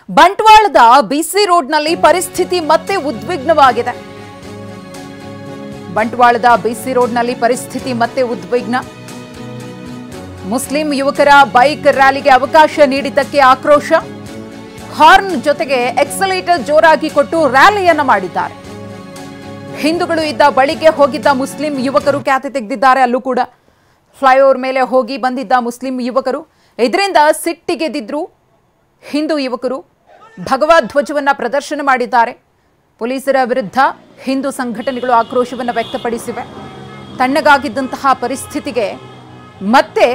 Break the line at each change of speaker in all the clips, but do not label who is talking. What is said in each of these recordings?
ಬಂಟ್ವಾಳದ ಬಿಸಿ ರೋಡ್ನಲ್ಲಿ ಪರಿಸ್ಥಿತಿ ಮತ್ತೆ ಉದ್ವಿಗ್ನವಾಗಿದೆ. ಬಂಟ್ವಾಳದ ಬಿಸಿ ರೋಡ್ನಲ್ಲಿ ಪರಿಸ್ಥಿತಿ ಮತ್ತೆ ಉದ್ವಿಗ್ನ. ಮುಸ್ಲಿಂ ಯುವಕರ ಬೈಕ್ ರ್ಯಾಲಿಗೆ ಅವಕಾಶ ನೀಡಿದ್ದಕ್ಕೆ ಆಕ್ರೋಶ. ಹಾರ್ನ್ ಜೊತೆಗೆ ಎಕ್ಸಲೇಟರ್ ಜೋರಾಗಿ ಕೊಟ್ಟು ರ್ಯಾಲಿಯನ್ನ ಮಾಡಿದ್ದಾರೆ. ಹಿಂದೂಗಳು ಇದ್ದ ಬಳಿಗೆ ಹೋಗಿದ್ದ ಮುಸ್ಲಿಂ ಯುವಕರು ಖ್ಯಾತಿ ತೆಗೆದಿದ್ದಾರೆ. ಅಲ್ಲೂ ಕೂಡ ಫ್ಲೈಓವರ್ ಮೇಲೆ ಹೋಗಿ ಬಂದಿದ್ದ ಮುಸ್ಲಿಂ ಯುವಕರು ಇದರಿಂದ ಸಿಟ್ಟಿಗೆದ್ದಿದ್ರು ಹಿಂದೂ ಯುವಕರು. ಭಗವದ್ ಧ್ವಜವನ್ನ ಪ್ರದರ್ಶನ ಮಾಡಿದ್ದಾರೆ. ಪೊಲೀಸರ ವಿರುದ್ಧ ಹಿಂದೂ ಸಂಘಟನೆಗಳು ಆಕ್ರೋಶವನ್ನು ವ್ಯಕ್ತಪಡಿಸಿವೆ. ತಣ್ಣಗಾಗಿದ್ದಂತಹ ಪರಿಸ್ಥಿತಿಗೆ ಮತ್ತೆ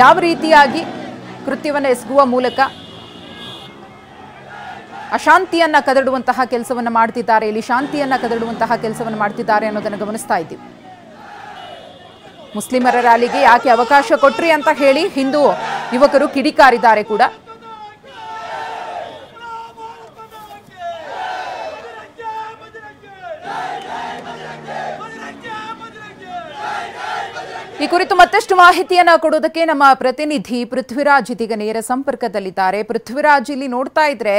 ಯಾವ ರೀತಿಯಾಗಿ ಕೃತ್ಯವನ್ನು ಎಸಗುವ ಮೂಲಕ ಅಶಾಂತಿಯನ್ನ ಕದಡುವಂತಹ ಕೆಲಸವನ್ನು ಮಾಡ್ತಿದ್ದಾರೆ, ಇಲ್ಲಿ ಶಾಂತಿಯನ್ನ ಕದಡುವಂತಹ ಕೆಲಸವನ್ನು ಮಾಡ್ತಿದ್ದಾರೆ ಅನ್ನೋದನ್ನು ಗಮನಿಸ್ತಾ ಇದ್ದೀವಿ. ಮುಸ್ಲಿಮರ ರ್ಯಾಲಿಗೆ ಯಾಕೆ ಅವಕಾಶ ಕೊಟ್ರಿ ಅಂತ ಹೇಳಿ ಹಿಂದೂ ಯುವಕರು ಕಿಡಿಕಾರಿದ್ದಾರೆ ಕೂಡ. ಈ ಕುರಿತು ಮತ್ತಷ್ಟು ಮಾಹಿತಿಯನ್ನ ಕೊಡೋದಕ್ಕೆ ನಮ್ಮ ಪ್ರತಿನಿಧಿ ಪೃಥ್ವಿರಾಜ್ ಇದೀಗ ನೇರ ಸಂಪರ್ಕದಲ್ಲಿದ್ದಾರೆ. ಪೃಥ್ವಿರಾಜ್, ಇಲ್ಲಿ ನೋಡ್ತಾ ಇದ್ರೆ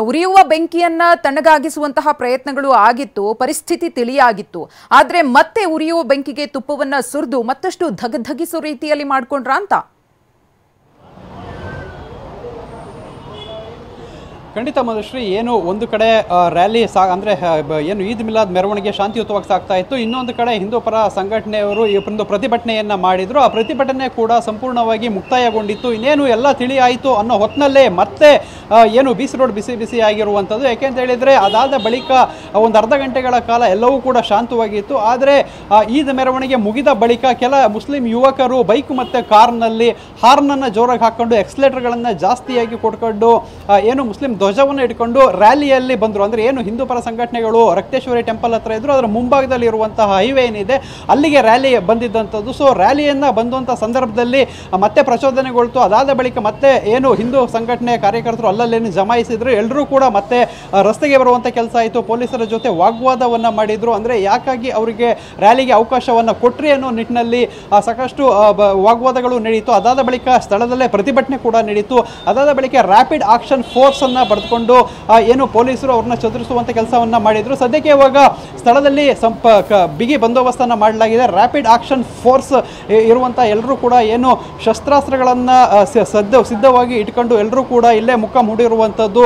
ಉರಿಯುವ ಬೆಂಕಿಯನ್ನ ತಣ್ಣಗಾಗಿಸುವಂತಹ ಪ್ರಯತ್ನಗಳು ಆಗಿತ್ತು, ಪರಿಸ್ಥಿತಿ ತಿಳಿಯಾಗಿತ್ತು. ಆದ್ರೆ ಮತ್ತೆ ಉರಿಯುವ ಬೆಂಕಿಗೆ ತುಪ್ಪವನ್ನ ಸುರಿದು ಮತ್ತಷ್ಟು ಧಗಧಗಿಸೋ ರೀತಿಯಲ್ಲಿ ಮಾಡ್ಕೊಂಡ್ರ ಅಂತ?
ಖಂಡಿತ ಮಧುಶ್ರೀ, ಏನು ಒಂದು ಕಡೆ ರ್ಯಾಲಿ ಅಂದರೆ ಏನು ಈದ್ ಮಿಲಾದ್ ಮೆರವಣಿಗೆ ಶಾಂತಿಯುತವಾಗಿ ಸಾಗ್ತಾ ಇತ್ತು, ಇನ್ನೊಂದು ಕಡೆ ಹಿಂದೂ ಪರ ಸಂಘಟನೆಯವರು ಈ ಒಂದು ಪ್ರತಿಭಟನೆಯನ್ನು ಮಾಡಿದರು. ಆ ಪ್ರತಿಭಟನೆ ಕೂಡ ಸಂಪೂರ್ಣವಾಗಿ ಮುಕ್ತಾಯಗೊಂಡಿತ್ತು. ಇನ್ನೇನು ಎಲ್ಲ ತಿಳಿಯಾಯಿತು ಅನ್ನೋ ಹೊತ್ತಿನಲ್ಲೇ ಮತ್ತೆ ಏನು ಬಿಸಿ ರೋಡ್ ಬಿಸಿ ಆಗಿರುವಂಥದ್ದು. ಯಾಕೆಂತ ಹೇಳಿದರೆ ಅದಾದ ಬಳಿಕ ಒಂದು ಅರ್ಧ ಗಂಟೆಗಳ ಕಾಲ ಎಲ್ಲವೂ ಕೂಡ ಶಾಂತವಾಗಿತ್ತು. ಆದರೆ ಈದ್ ಮೆರವಣಿಗೆ ಮುಗಿದ ಬಳಿಕ ಕೆಲ ಮುಸ್ಲಿಂ ಯುವಕರು ಬೈಕ್ ಮತ್ತು ಕಾರ್ನಲ್ಲಿ ಹಾರ್ನನ್ನು ಜೋರಾಗಿ ಹಾಕ್ಕೊಂಡು ಎಕ್ಸಲೇಟರ್ಗಳನ್ನು ಜಾಸ್ತಿಯಾಗಿ ಕೊಟ್ಕೊಂಡು ಏನು ಮುಸ್ಲಿಂ ಧ್ವಜವನ್ನು ಇಟ್ಕೊಂಡು ರ್ಯಾಲಿಯಲ್ಲಿ ಬಂದರು. ಅಂದರೆ ಏನು ಹಿಂದೂ ಪರ ಸಂಘಟನೆಗಳು ರಕ್ತೇಶ್ವರಿ ಟೆಂಪಲ್ ಹತ್ರ ಇದ್ರು, ಅದರ ಮುಂಭಾಗದಲ್ಲಿ ಇರುವಂತಹ ಹೈವೇ ಏನಿದೆ ಅಲ್ಲಿಗೆ ರ್ಯಾಲಿ ಬಂದಿದ್ದಂಥದ್ದು. ಸೊ ರ್ಯಾಲಿಯನ್ನು ಬಂದಂಥ ಸಂದರ್ಭದಲ್ಲಿ ಮತ್ತೆ ಪ್ರಚೋದನೆಗೊಳ್ತು. ಅದಾದ ಬಳಿಕ ಮತ್ತೆ ಏನು ಹಿಂದೂ ಸಂಘಟನೆ ಕಾರ್ಯಕರ್ತರು ಅಲ್ಲಲ್ಲೇನು ಜಮಾಯಿಸಿದ್ರು, ಎಲ್ಲರೂ ಕೂಡ ಮತ್ತೆ ರಸ್ತೆಗೆ ಬರುವಂಥ ಕೆಲಸ ಆಯಿತು. ಪೊಲೀಸರ ಜೊತೆ ವಾಗ್ವಾದವನ್ನು ಮಾಡಿದರು. ಅಂದರೆ ಯಾಕಾಗಿ ಅವರಿಗೆ ರ್ಯಾಲಿಗೆ ಅವಕಾಶವನ್ನು ಕೊಟ್ರಿ ಅನ್ನೋ ನಿಟ್ಟಿನಲ್ಲಿ ಸಾಕಷ್ಟು ವಾಗ್ವಾದಗಳು ನಡೀತು. ಅದಾದ ಬಳಿಕ ಸ್ಥಳದಲ್ಲೇ ಪ್ರತಿಭಟನೆ ಕೂಡ ನಡೀತು. ಅದಾದ ಬಳಿಕ ರ್ಯಾಪಿಡ್ ಆಕ್ಷನ್ ಫೋರ್ಸ್ ಅನ್ನ ಬರೆದುಕೊಂಡು ಏನು ಪೊಲೀಸರು ಅವ್ರನ್ನ ಚದುರಿಸುವಂತ ಕೆಲಸವನ್ನ ಮಾಡಿದ್ರು. ಸದ್ಯಕ್ಕೆ ಇವಾಗ ಸ್ಥಳದಲ್ಲಿ ಬಿಗಿ ಬಂದೋಬಸ್ತನ್ನು ಮಾಡಲಾಗಿದೆ. ರ್ಯಾಪಿಡ್ ಆಕ್ಷನ್ ಫೋರ್ಸ್ ಇರುವಂತಹ ಎಲ್ಲರೂ ಕೂಡ ಏನು ಶಸ್ತ್ರಾಸ್ತ್ರಗಳನ್ನ ಸಿದ್ಧವಾಗಿ ಇಟ್ಕೊಂಡು ಎಲ್ಲರೂ ಕೂಡ ಇಲ್ಲೇ ಮುಖ ಮೂಡಿರುವಂಥದ್ದು.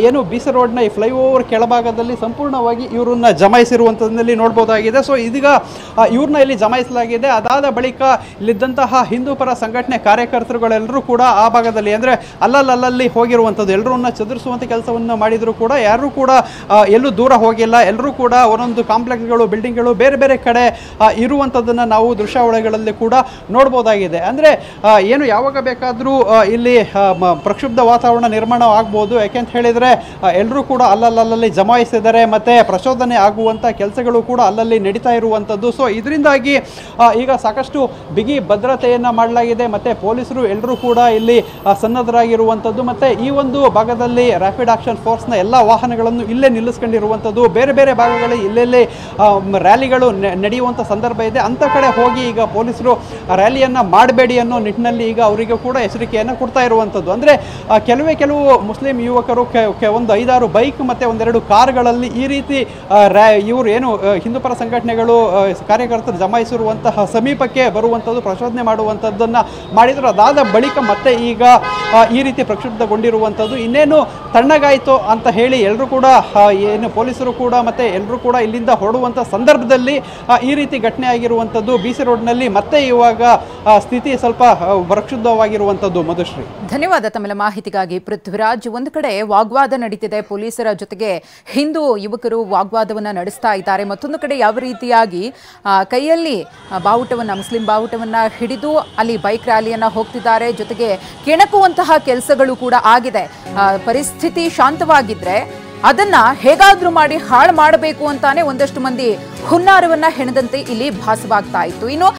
ಏನು ಬಿಸಿ ರೋಡ್ನ ಈ ಫ್ಲೈಓವರ್ ಕೆಳಭಾಗದಲ್ಲಿ ಸಂಪೂರ್ಣವಾಗಿ ಇವರನ್ನ ಜಮಾಯಿಸಿರುವಂಥದ್ದಲ್ಲಿ ನೋಡ್ಬೋದಾಗಿದೆ. ಸೊ ಇದೀಗ ಇವ್ರನ್ನ ಇಲ್ಲಿ ಜಮಾಯಿಸಲಾಗಿದೆ. ಅದಾದ ಬಳಿಕ ಇಲ್ಲಿದ್ದಂತಹ ಹಿಂದೂ ಪರ ಸಂಘಟನೆ ಕಾರ್ಯಕರ್ತರುಗಳೆಲ್ಲರೂ ಕೂಡ ಆ ಭಾಗದಲ್ಲಿ ಅಂದರೆ ಅಲ್ಲಲ್ಲಿ ಹೋಗಿರುವಂಥದ್ದು, ಎಲ್ಲರನ್ನ ಚದುರಿಸುವಂಥ ಕೆಲಸವನ್ನು ಮಾಡಿದ್ರು ಕೂಡ ಯಾರೂ ಕೂಡ ಎಲ್ಲೂ ದೂರ ಹೋಗಿಲ್ಲ. ಎಲ್ಲರೂ ಕೂಡ ಒಂದೊಂದು ಕಾಂಪ್ಲೆಕ್ಸ್ಗಳು, ಬಿಲ್ಡಿಂಗ್ಗಳು ಬೇರೆ ಬೇರೆ ಕಡೆ ಇರುವಂಥದ್ದನ್ನು ನಾವು ದೃಶ್ಯಾವಳಿಗಳಲ್ಲಿ ಕೂಡ ನೋಡ್ಬೋದಾಗಿದೆ. ಅಂದರೆ ಏನು ಯಾವಾಗ ಬೇಕಾದರೂ ಇಲ್ಲಿ ಪ್ರಕ್ಷುಬ್ಧ ವಾತಾವರಣ ನಿರ್ಮಾಣ ಆಗ್ಬೋದು. ಯಾಕೆಂತ ಹೇಳಿದರೆ ಎಲ್ಲರೂ ಕೂಡ ಅಲ್ಲಲ್ಲಿ ಜಮಾಯಿಸಿದ್ದಾರೆ, ಮತ್ತು ಪ್ರಚೋದನೆ ಆಗುವಂಥ ಕೆಲಸಗಳು ಕೂಡ ಅಲ್ಲಲ್ಲಿ ನಡೀತಾ ಇರುವಂಥದ್ದು. ಸೊ ಇದರಿಂದಾಗಿ ಈಗ ಸಾಕಷ್ಟು ಬಿಗಿ ಭದ್ರತೆಯನ್ನು ಮಾಡಲಾಗಿದೆ. ಮತ್ತು ಪೊಲೀಸರು ಎಲ್ಲರೂ ಕೂಡ ಇಲ್ಲಿ ಸನ್ನದ್ಧರಾಗಿರುವಂಥದ್ದು. ಮತ್ತು ಈ ಒಂದು ಭಾಗದಲ್ಲಿ ರ್ಯಾಪಿಡ್ ಆಕ್ಷನ್ ಫೋರ್ಸ್ನ ಎಲ್ಲ ವಾಹನಗಳನ್ನು ಇಲ್ಲೇ ನಿಲ್ಲಿಸ್ಕೊಂಡಿರುವಂಥದ್ದು. ಬೇರೆ ಬೇರೆ ಭಾಗಗಳಲ್ಲಿ ಇಲ್ಲೆಲ್ಲೇ ರ್ಯಾಲಿಗಳು ನಡೆಯುವಂಥ ಸಂದರ್ಭ ಇದೆ. ಅಂಥ ಕಡೆ ಹೋಗಿ ಈಗ ಪೊಲೀಸರು ರ್ಯಾಲಿಯನ್ನು ಮಾಡಬೇಡಿ ಅನ್ನೋ ನಿಟ್ಟಿನಲ್ಲಿ ಈಗ ಅವರಿಗೆ ಕೂಡ ಎಚ್ಚರಿಕೆಯನ್ನು ಕೊಡ್ತಾ ಇರುವಂಥದ್ದು. ಅಂದರೆ ಕೆಲವು ಮುಸ್ಲಿಂ ಯುವಕರು ಒಂದು 5-6 ಬೈಕ್ ಮತ್ತು ಒಂದೆರಡು ಕಾರ್ಗಳಲ್ಲಿ ಈ ರೀತಿ ಇವರು ಏನು ಹಿಂದೂ ಪರ ಸಂಘಟನೆಗಳು ಕಾರ್ಯಕರ್ತರು ಜಮಾಯಿಸಿರುವಂತಹ ಸಮೀಪಕ್ಕೆ ಬರುವಂಥದ್ದು, ಪ್ರಚೋದನೆ ಮಾಡುವಂಥದ್ದನ್ನು ಮಾಡಿದರು. ಅದಾದ ಬಳಿಕ ಮತ್ತೆ ಈಗ ಈ ರೀತಿ ಪ್ರಕ್ಷುಬ್ಧಗೊಂಡಿರುವಂಥದ್ದು. ಇನ್ನೇನು ತಣ್ಣಗಾಯಿತು ಅಂತ ಹೇಳಿ ಎಲ್ಲರೂ ಕೂಡ ಏನು ಪೊಲೀಸರು ಕೂಡ ಮತ್ತೆ ಎಲ್ಲರೂ ಕೂಡ ಇಲ್ಲಿಂದ ಹೊರಡುವಂಥ ಸಂದರ್ಭದಲ್ಲಿ ಈ ರೀತಿ ಘಟನೆ ಆಗಿರುವಂಥದ್ದು. ಬಿಸಿ ರೋಡ್ನಲ್ಲಿ ಮತ್ತೆ ಇವಾಗ ಸ್ಥಿತಿ ಸ್ವಲ್ಪ ಪ್ರಕ್ಷುಬ್ಧವಾಗಿರುವಂಥದ್ದು. ಮಧುಶ್ರೀ,
ಧನ್ಯವಾದ ತಮ್ಮ ಮಾಹಿತಿಗಾಗಿ ಪೃಥ್ವಿರಾಜ್. ಒಂದು ಕಡೆ ವಾಗ್ವಾದ ನಡೀತಿದೆ, ಪೊಲೀಸರ ಜೊತೆಗೆ ಹಿಂದೂ ಯುವಕರು ವಾಗ್ವಾದವನ್ನು ನಡೆಸ್ತಾ ಇದ್ದಾರೆ. ಮತ್ತೊಂದು ಕಡೆ ಯಾವ ರೀತಿಯಾಗಿ ಕೈಯಲ್ಲಿ ಬಾವುಟವನ್ನ, ಮುಸ್ಲಿಂ ಬಾವುಟವನ್ನ ಹಿಡಿದು ಅಲ್ಲಿ ಬೈಕ್ ರ್ಯಾಲಿಯನ್ನ ಹೋಗ್ತಿದ್ದಾರೆ, ಜೊತೆಗೆ ಕೆಣಕುವಂತಹ ಕೆಲಸಗಳು ಕೂಡ ಆಗಿದೆ. ಪರಿಸ್ಥಿತಿ ಶಾಂತವಾಗಿದ್ರೆ ಅದನ್ನ ಹೇಗಾದ್ರೂ ಮಾಡಿ ಹಾಳು ಮಾಡಬೇಕು ಅಂತಾನೆ ಒಂದಷ್ಟು ಮಂದಿ ಹುನ್ನಾರವನ್ನ ಹೆಣದಂತೆ ಇಲ್ಲಿ ಭಾಸವಾಗ್ತಾ ಇತ್ತು. ಇನ್ನು